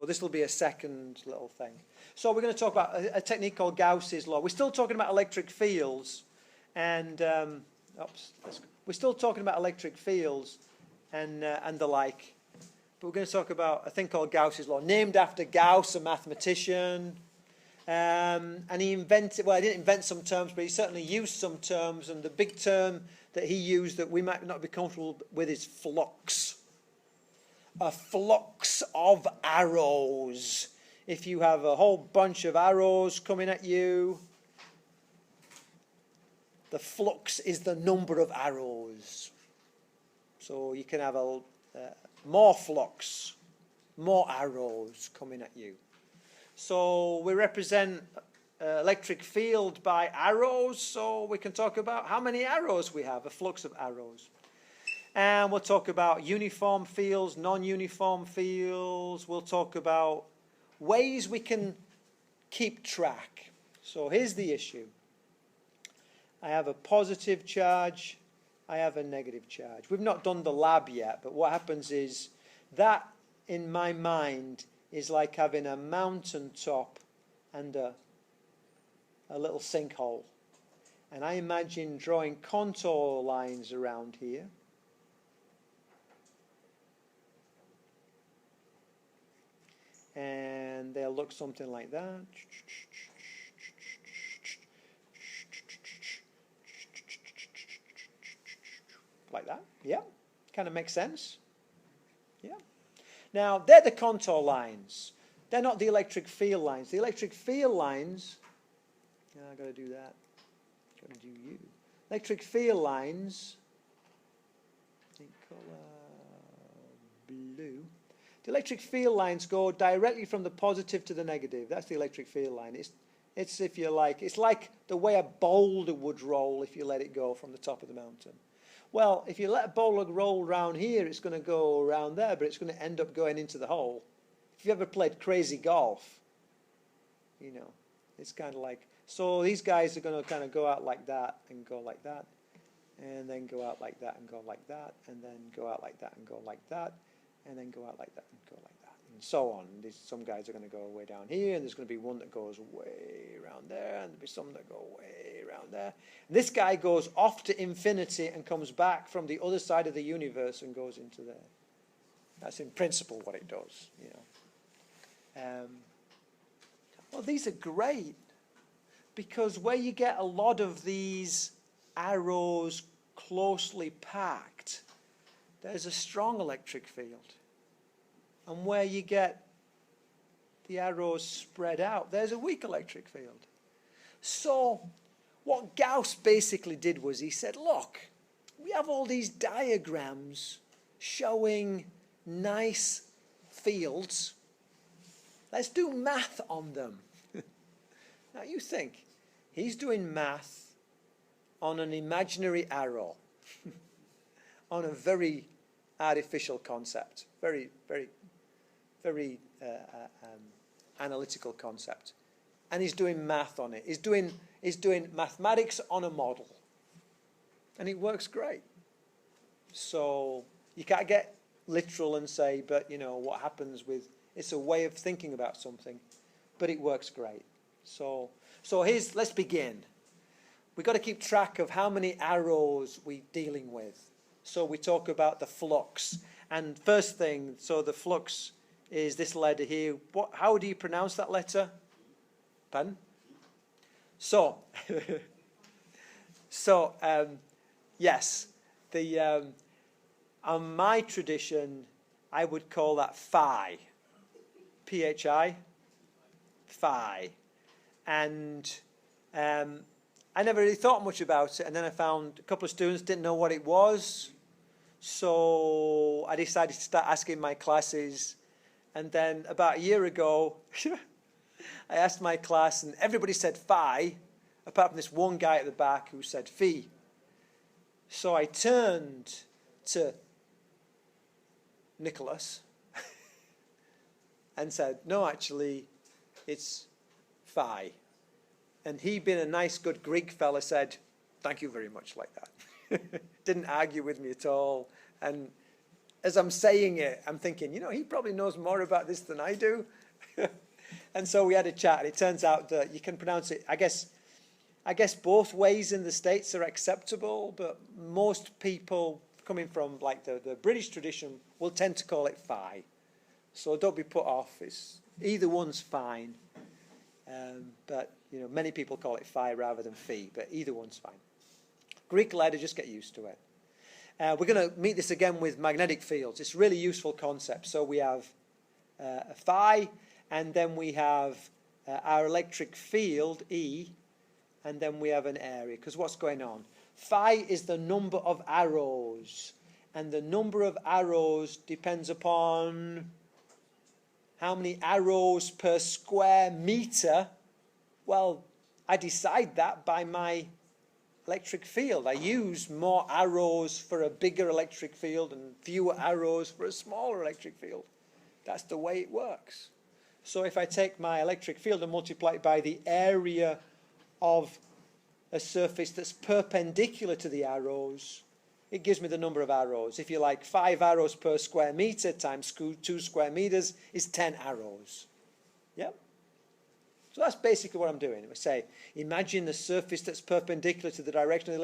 this will be a second little thing. So we're going to talk about a technique called Gauss's law. We're still talking about electric fields, and we're still talking about electric fields and the like. But we're going to talk about a thing called Gauss's law, named after Gauss, a mathematician. And he invented, well, he didn't invent some terms, but he certainly used some terms. And the big term that he used that we might not be comfortable with is flux. A flux of arrows. If you have a whole bunch of arrows coming at you, the flux is the number of arrows. So you can have more flux, more arrows coming at you. So we represent electric field by arrows, so we can talk about how many arrows we have, a flux of arrows. And we'll talk about uniform fields, non-uniform fields. We'll talk about ways we can keep track. So here's the issue. I have a positive charge, I have a negative charge. We've not done the lab yet, but what happens is that, in my mind, is like having a mountain top and a little sinkhole. And I imagine drawing contour lines around here. And they'll look something like that. Like that, yeah. Kind of makes sense. Yeah. Now, they're the contour lines. They're not the electric field lines. The electric field lines, I've got to do that. Got to do you. Electric field lines, I think color blue. The electric field lines go directly from the positive to the negative. That's the electric field line. It's if you like, it's like the way a boulder would roll if you let it go from the top of the mountain. Well, if you let a boulder roll around here, it's going to go around there, but it's going to end up going into the hole. If you ever played crazy golf, you know, it's kind of like, so these guys are going to kind of go out like that and go like that, and then go out like that and go like that, and then go out like that and go like that, and then go out like that and go like that, and so on. Some guys are going to go way down here, and there's going to be one that goes way around there, and there'll be some that go way around there. And this guy goes off to infinity and comes back from the other side of the universe and goes into there. That's in principle what it does, you know. Well, these are great, because where you get a lot of these arrows closely packed, there's a strong electric field. And where you get the arrows spread out, there's a weak electric field. So what Gauss basically did was he said, look, we have all these diagrams showing nice fields. Let's do math on them. Now you think, he's doing math on an imaginary arrow, on a very artificial concept, very analytical concept. And he's doing math on it. He's doing mathematics on a model. And it works great. So you can't get literal and say, but you know, what happens with, it's a way of thinking about something, but it works great. So let's begin. We've got to keep track of how many arrows we're dealing with. So we talk about the flux. And first thing, so the flux is this letter here. How do you pronounce that letter? Pardon? So, yes, on my tradition, I would call that phi. P-H-I, phi. And I never really thought much about it, and then I found a couple of students didn't know what it was, so I decided to start asking my classes, and then about a year ago, I asked my class, and everybody said phi, apart from this one guy at the back who said phi. So I turned to Nicholas and said, no, actually, it's phi. And he, being a nice, good Greek fella, said, thank you very much, like that. Didn't argue with me at all. And as I'm saying it, I'm thinking, you know, he probably knows more about this than I do. And so we had a chat, and it turns out that you can pronounce it, I guess both ways in the States are acceptable, but most people coming from like the British tradition will tend to call it phi. So don't be put off. It's either one's fine. But you know, many people call it phi rather than phi, but either one's fine. Greek letter, just get used to it. We're going to meet this again with magnetic fields. It's a really useful concept. So we have a phi, and then we have our electric field, E, and then we have an area. Because what's going on? Phi is the number of arrows, and the number of arrows depends upon how many arrows per square meter. Well, I decide that by my electric field. I use more arrows for a bigger electric field and fewer arrows for a smaller electric field. That's the way it works. So if I take my electric field and multiply it by the area of a surface that's perpendicular to the arrows, it gives me the number of arrows. If you like, 5 arrows per square meter times 2 square meters is 10 arrows. Yep. So that's basically what I'm doing. We say, imagine the surface that's perpendicular to the direction of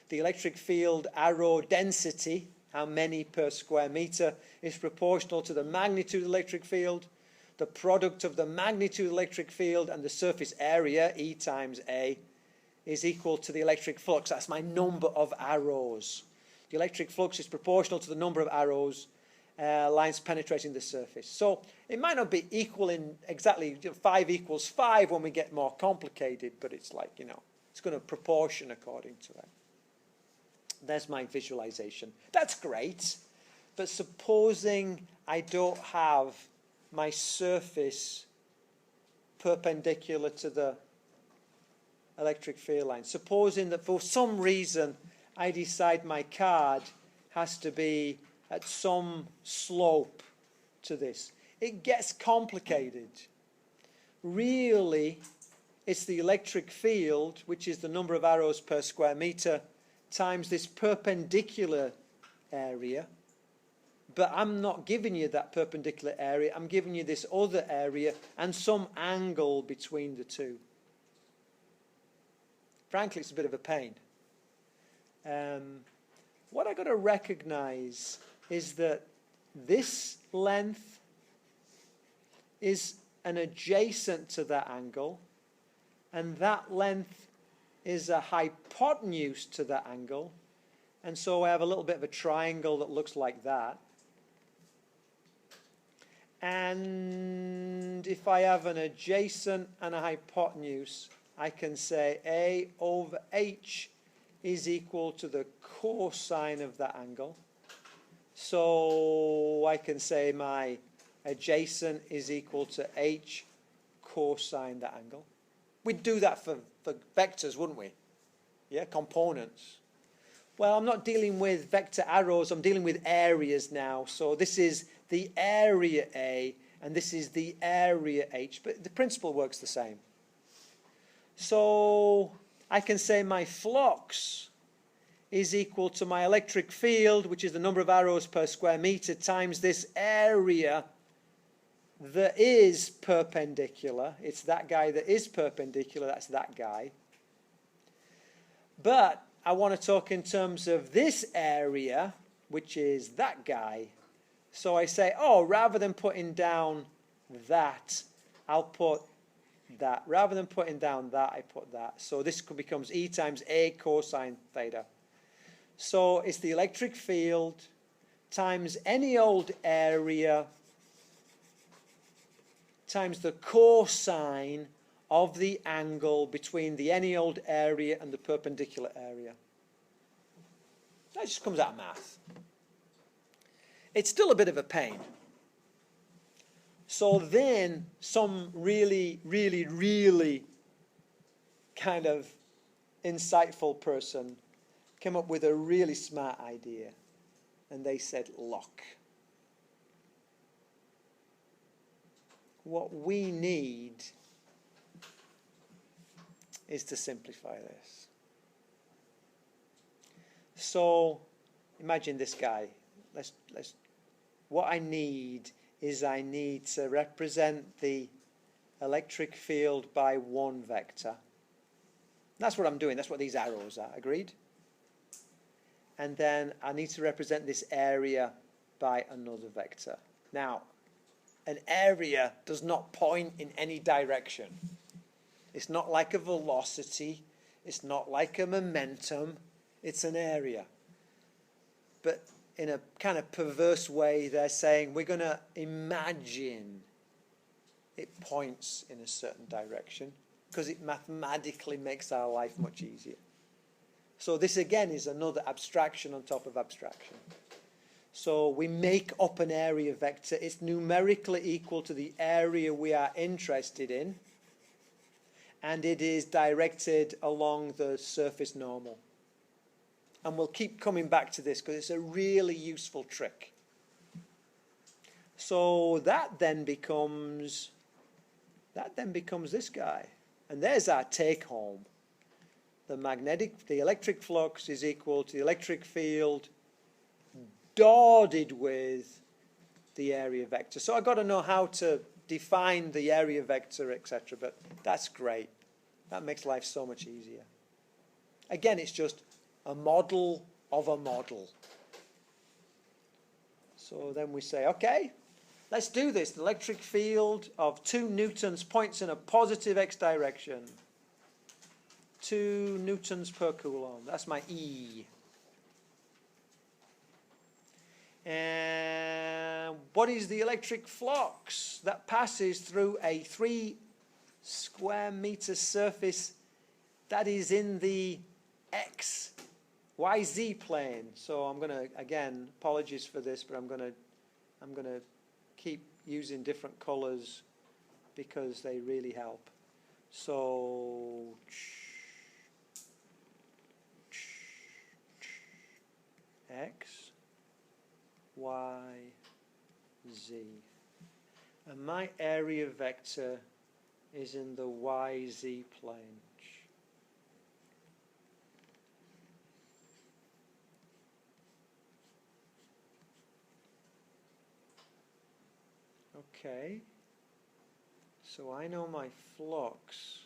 the electric field arrow density, how many per square meter, is proportional to the magnitude of the electric field. The product of the magnitude of the electric field and the surface area, E times A, is equal to the electric flux. That's my number of arrows. The electric flux is proportional to the number of arrows, lines penetrating the surface. So it might not be equal in exactly 5 equals 5 when we get more complicated, but it's like, you know, it's going to proportion according to it. There's my visualization. That's great, but supposing I don't have my surface perpendicular to the electric field line. Supposing that for some reason I decide my card has to be at some slope to this. It gets complicated. Really, it's the electric field, which is the number of arrows per square meter, times this perpendicular area. But I'm not giving you that perpendicular area. I'm giving you this other area and some angle between the two. Frankly, it's a bit of a pain. What I've got to recognize is that this length is an adjacent to that angle, and that length is a hypotenuse to that angle. And so I have a little bit of a triangle that looks like that. And if I have an adjacent and a hypotenuse, I can say A over H is equal to the cosine of that angle. So I can say my adjacent is equal to H cosine that angle. We'd do that for vectors, wouldn't we? Yeah, components. Well, I'm not dealing with vector arrows, I'm dealing with areas now. So this is the area A, and this is the area H, but the principle works the same. So I can say my flux is equal to my electric field, which is the number of arrows per square meter, times this area that is perpendicular. It's that guy that is perpendicular, that's that guy. But I want to talk in terms of this area, which is that guy. So I say, oh, rather than putting down that, I'll put that. Rather than putting down that, I put that. So this becomes E times A cosine theta. So it's the electric field times any old area times the cosine of the angle between the any old area and the perpendicular area. That just comes out of math. It's still a bit of a pain. So then some really, really, really kind of insightful person came up with a really smart idea. And they said, look, what we need is to simplify this. So imagine this guy. what I need is I need to represent the electric field by one vector. That's what I'm doing. That's what these arrows are. Agreed? And then I need to represent this area by another vector. Now, an area does not point in any direction. It's not like a velocity. It's not like a momentum. It's an area. But in a kind of perverse way, they're saying we're going to imagine it points in a certain direction because it mathematically makes our life much easier. So this again is another abstraction on top of abstraction. So we make up an area vector. It's numerically equal to the area we are interested in, and it is directed along the surface normal. And we'll keep coming back to this because it's a really useful trick. So that then becomes this guy. And there's our take home. The electric flux is equal to the electric field dotted with the area vector. So I've got to know how to define the area vector, etc. But that's great. That makes life so much easier. Again, it's just a model of a model. So then we say, okay, let's do this. The electric field of 2 newtons points in a positive x direction. 2 newtons per coulomb. That's my E. And what is the electric flux that passes through a 3 square meter surface that is in the x, y, z plane? So I'm going to, again, apologies for this, but I'm going to keep using different colors because they really help. So x, y, z. And my area vector is in the yz plane. Okay. So I know my flux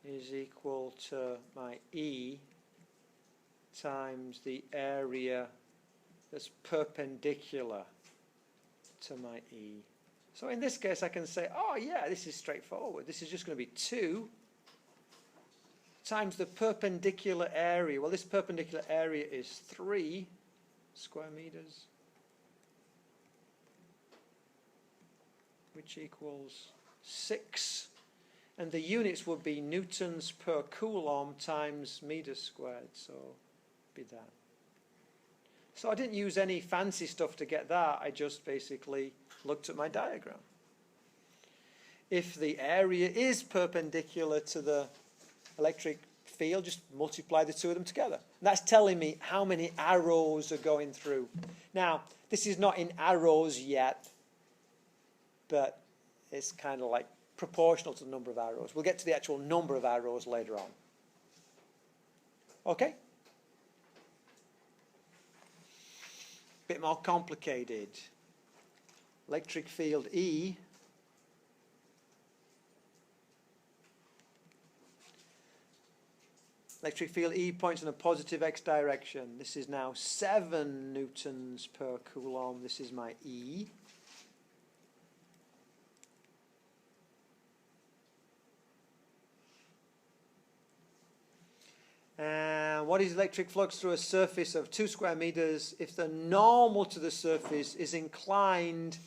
is equal to my E times the area that's perpendicular to my E. So in this case I can say, oh yeah, this is straightforward. This is just going to be 2 times the perpendicular area. Well, this perpendicular area is 3 square meters, which equals 6. And the units would be newtons per coulomb times meters squared. So be that. So I didn't use any fancy stuff to get that. I just basically looked at my diagram. If the area is perpendicular to the electric field, just multiply the two of them together. And that's telling me how many arrows are going through. Now, this is not in arrows yet, but it's kind of like proportional to the number of arrows. We'll get to the actual number of arrows later on. Okay? Bit more complicated. Electric field E points in a positive x direction. This is now 7 newtons per coulomb. This is my E. And what is electric flux through a surface of 2 square meters if the normal to the surface is inclined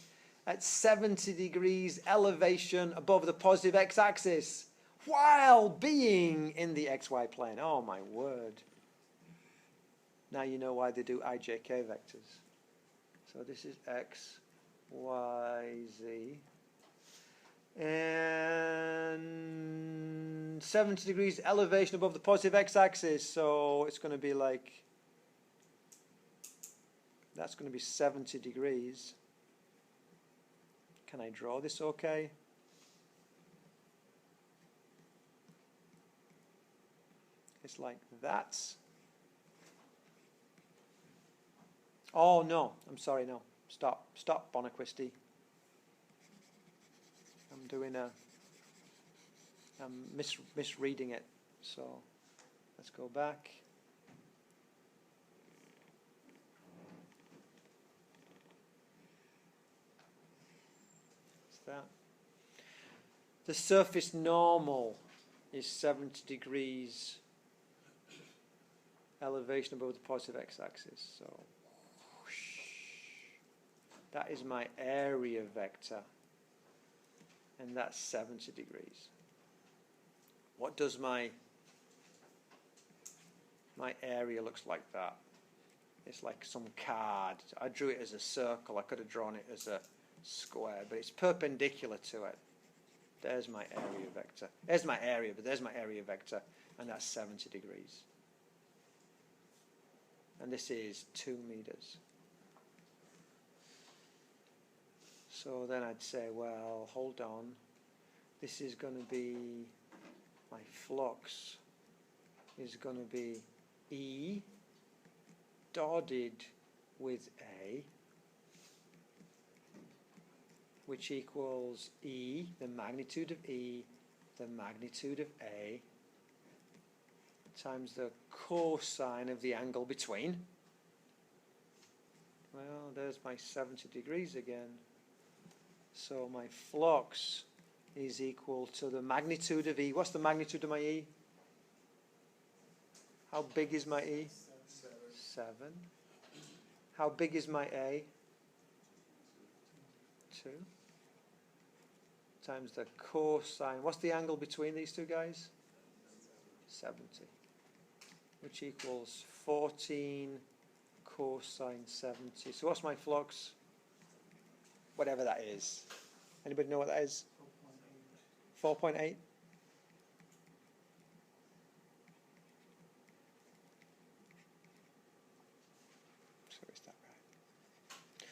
at 70 degrees elevation above the positive x-axis while being in the xy plane? Oh my word. Now you know why they do ijk vectors. So this is x, y, z. And 70 degrees elevation above the positive x-axis, so it's going to be like, that's going to be 70 degrees. Can I draw this okay? It's like that. Oh, no, I'm sorry, no. Stop, Bonaquisti. I'm misreading it. So let's go back. What's that? The surface normal is 70 degrees elevation above the positive x-axis. So whoosh, that is my area vector, and that's 70 degrees. What does my area looks like that? It's like some card. I drew it as a circle. I could have drawn it as a square, but it's perpendicular to it. There's my area vector. There's my area, but there's my area vector, and that's 70 degrees. And this is 2 meters. So then I'd say, well, hold on. This is going to be, my flux is going to be E dotted with A, which equals E, the magnitude of E, the magnitude of A, times the cosine of the angle between. Well, there's my 70 degrees again. So my flux is equal to the magnitude of E. What's the magnitude of my E? How big is my E? 7. How big is my A? 2. Times the cosine. What's the angle between these two guys? 70. Which equals 14 cosine 70. So what's my flux? Whatever that is. Anybody know what that is? 4.8. So is that right?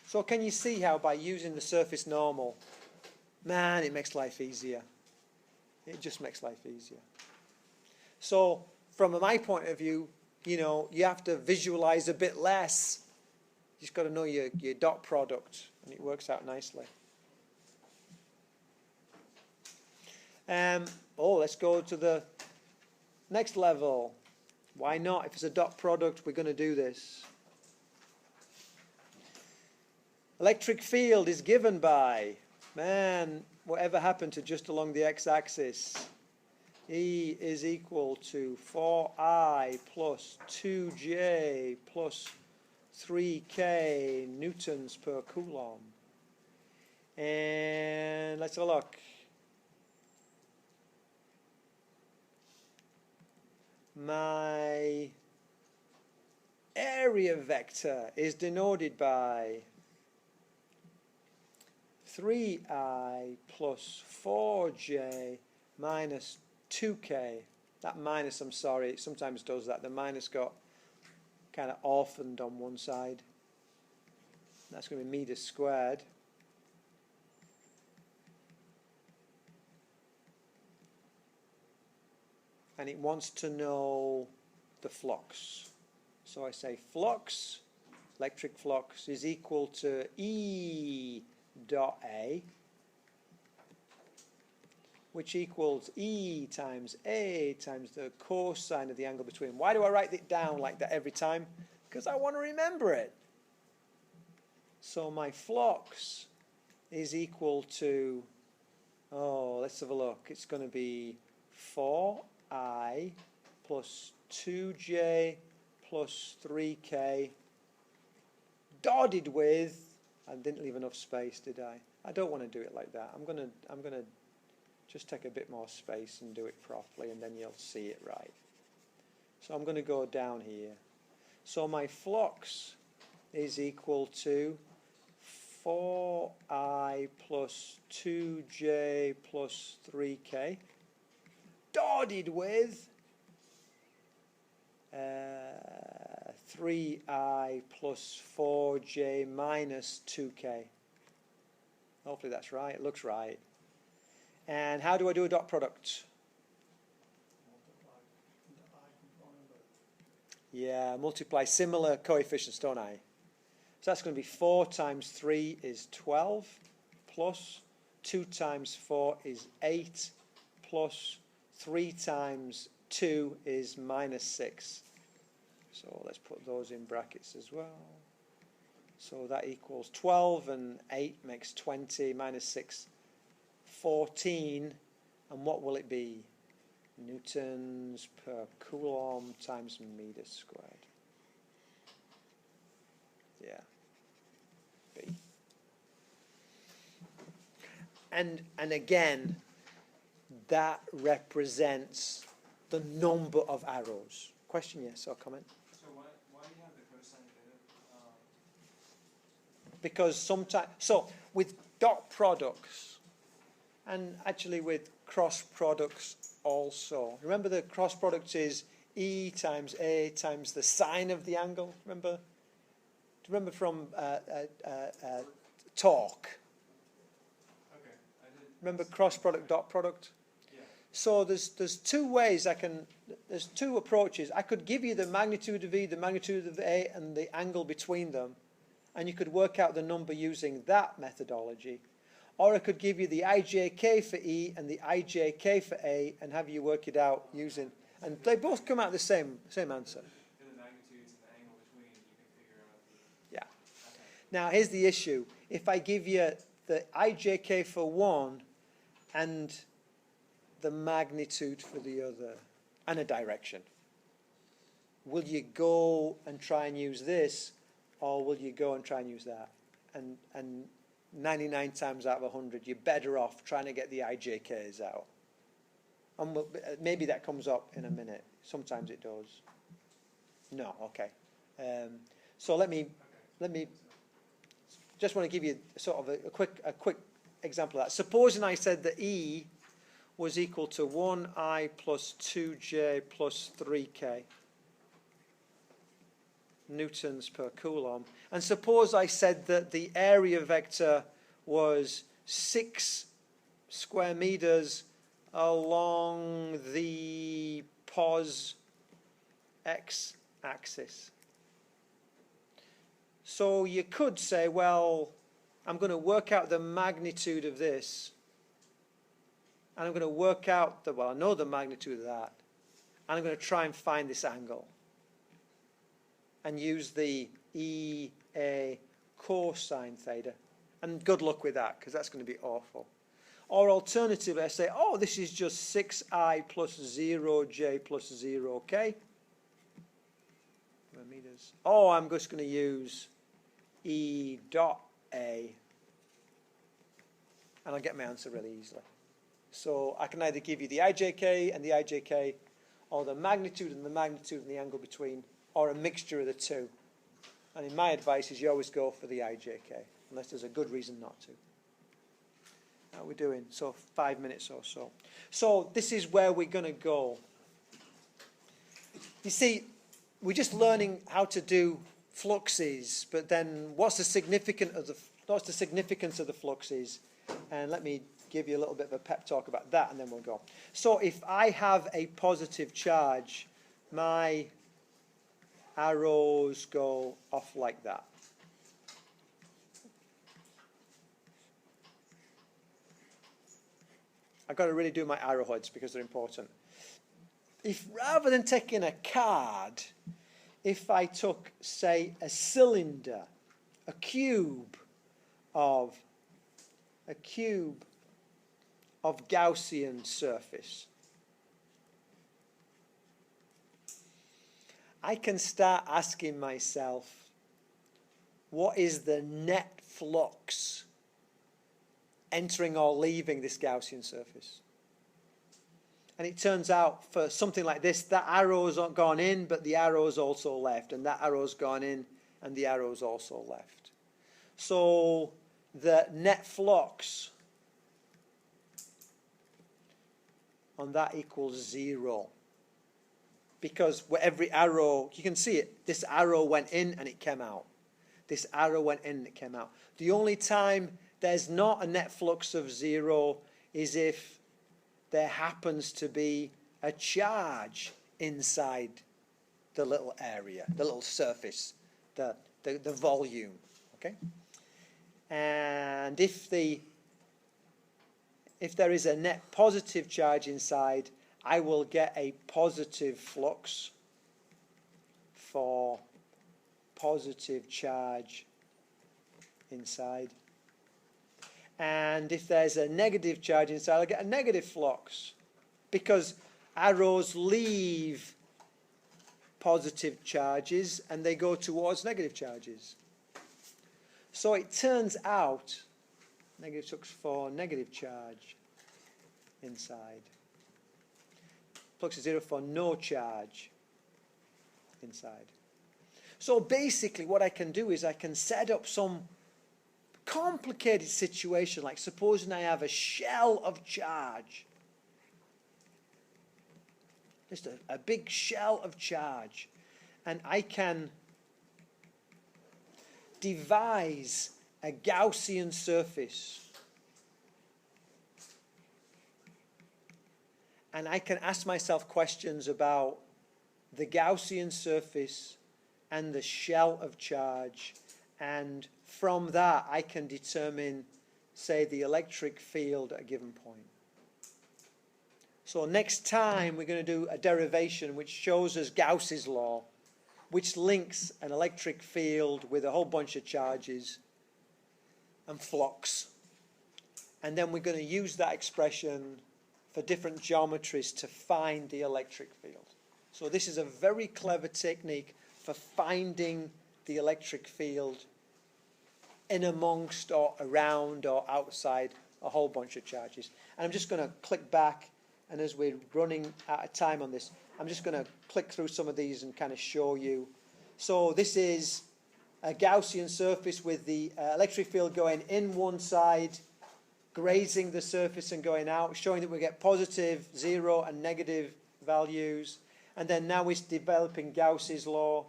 So can you see how by using the surface normal, man, it makes life easier. It just makes life easier. So from my point of view, you know, you have to visualize a bit less. You just got to know your dot product, and it works out nicely. Let's go to the next level. Why not? If it's a dot product, we're going to do this. Electric field is given by, man, whatever happened to just along the x-axis? E is equal to 4I plus 2J plus 3K newtons per coulomb. And let's have a look. My area vector is denoted by 3I plus 4J minus 2K. That minus, I'm sorry, it sometimes does that. The minus got kind of orphaned on one side. That's going to be meters squared. And it wants to know the flux. So I say flux, electric flux, is equal to E dot A, which equals E times A times the cosine of the angle between. Why do I write it down like that every time? Because I want to remember it. So my flux is equal to, let's have a look. It's going to be 4I plus 2J plus 3K dotted with, I didn't leave enough space, did I? I don't want to do it like that. I'm gonna just take a bit more space and do it properly, and then you'll see it right. So I'm going to go down here. So my flux is equal to 4I plus 2J plus 3K dotted with 3I plus 4J minus 2K. Hopefully that's right. It looks right. And how do I do a dot product? Yeah, multiply similar coefficients, don't I? So that's going to be 4 times 3 is 12, plus 2 times 4 is 8, plus 3 times 2 is minus 6. So let's put those in brackets as well. So that equals 12, and 8 makes 20, minus 6, 14. And what will it be? Newtons per coulomb times meter squared. Yeah. B. And again, that represents the number of arrows. Question, yes, or comment? So why do you have the cosine theta? Because sometimes, so with dot products, and actually with cross products also. Remember the cross product is E times A times the sine of the angle. Remember? Remember from talk. Okay, I did. Remember cross product, dot product? Yeah. So there's two ways there's two approaches. I could give you the magnitude of E, the magnitude of A, and the angle between them, and you could work out the number using that methodology. Or I could give you the IJK for E and the IJK for A and have you work it out using, and they both come out the same answer. And the magnitudes and the angle between, you can figure out the... Yeah. Okay. Now here's the issue. If I give you the IJK for one and the magnitude for the other and a direction, will you go and try and use this, or will you go and try and use that? And 99 times out of 100, you're better off trying to get the IJKs out. And maybe that comes up in a minute. Sometimes it does. No, okay. So let me just want to give you sort of a quick example of that. Supposing I said that E was equal to 1I plus 2J plus 3K newtons per coulomb. And suppose I said that the area vector was 6 square meters along the pos x-axis. So you could say, well, I'm going to work out the magnitude of this, and I'm going to work out I know the magnitude of that, and I'm going to try and find this angle and use the EA cosine theta. And good luck with that, because that's going to be awful. Or alternatively, I say, oh, this is just 6I plus 0J plus 0K. Meters. Oh, I'm just going to use E dot A. And I'll get my answer really easily. So I can either give you the IJK and the IJK, or the magnitude and the angle between, or a mixture of the two. And in my advice is you always go for the IJK, unless there's a good reason not to. How are we doing? So 5 minutes or so. So this is where we're going to go. You see, we're just learning how to do fluxes, but then what's the significance of the fluxes? And let me give you a little bit of a pep talk about that, and then we'll go. So if I have a positive charge, my arrows go off like that. I've got to really do my arrowheads because they're important. If rather than taking a card, if I took, say, a cylinder, a cube of Gaussian surface, I can start asking myself, what is the net flux entering or leaving this Gaussian surface? And it turns out for something like this, that arrow's gone in, but the arrow's also left, and that arrow's gone in, and the arrow's also left. So the net flux on that equals 0. Because every arrow, you can see it, this arrow went in and it came out. This arrow went in and it came out. The only time there's not a net flux of 0 is if there happens to be a charge inside the little area, the little surface, the volume. Okay? And if there is a net positive charge inside, I will get a positive flux for positive charge inside. And if there's a negative charge inside, I'll get a negative flux, because arrows leave positive charges and they go towards negative charges. So it turns out negative flux for negative charge inside. Flux is 0 for no charge inside. So basically what I can do is I can set up some complicated situation, like supposing I have a shell of charge. Just a big shell of charge. And I can devise a Gaussian surface. And I can ask myself questions about the Gaussian surface and the shell of charge. And from that, I can determine, say, the electric field at a given point. So next time, we're going to do a derivation which shows us Gauss's law, which links an electric field with a whole bunch of charges and flux. And then we're going to use that expression for different geometries to find the electric field. So this is a very clever technique for finding the electric field in amongst or around or outside a whole bunch of charges. And I'm just going to click back, and as we're running out of time on this, I'm just going to click through some of these and kind of show you. So this is a Gaussian surface with the electric field going in one side, grazing the surface and going out, showing that we get positive, 0 and negative values. And then now we're developing Gauss's law.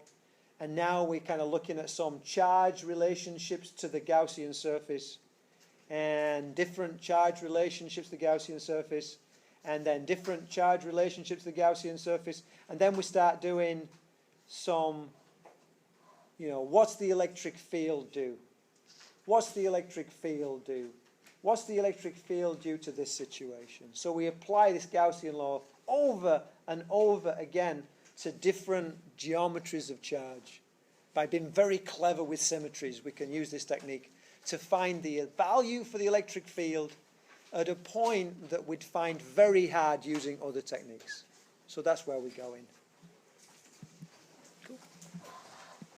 And now we're kind of looking at some charge relationships to the Gaussian surface, and different charge relationships to the Gaussian surface, and then different charge relationships to the Gaussian surface. And then we start doing some, what's the electric field do? What's the electric field do? What's the electric field due to this situation? So we apply this Gaussian law over and over again to different geometries of charge. By being very clever with symmetries, we can use this technique to find the value for the electric field at a point that we'd find very hard using other techniques. So that's where we're going.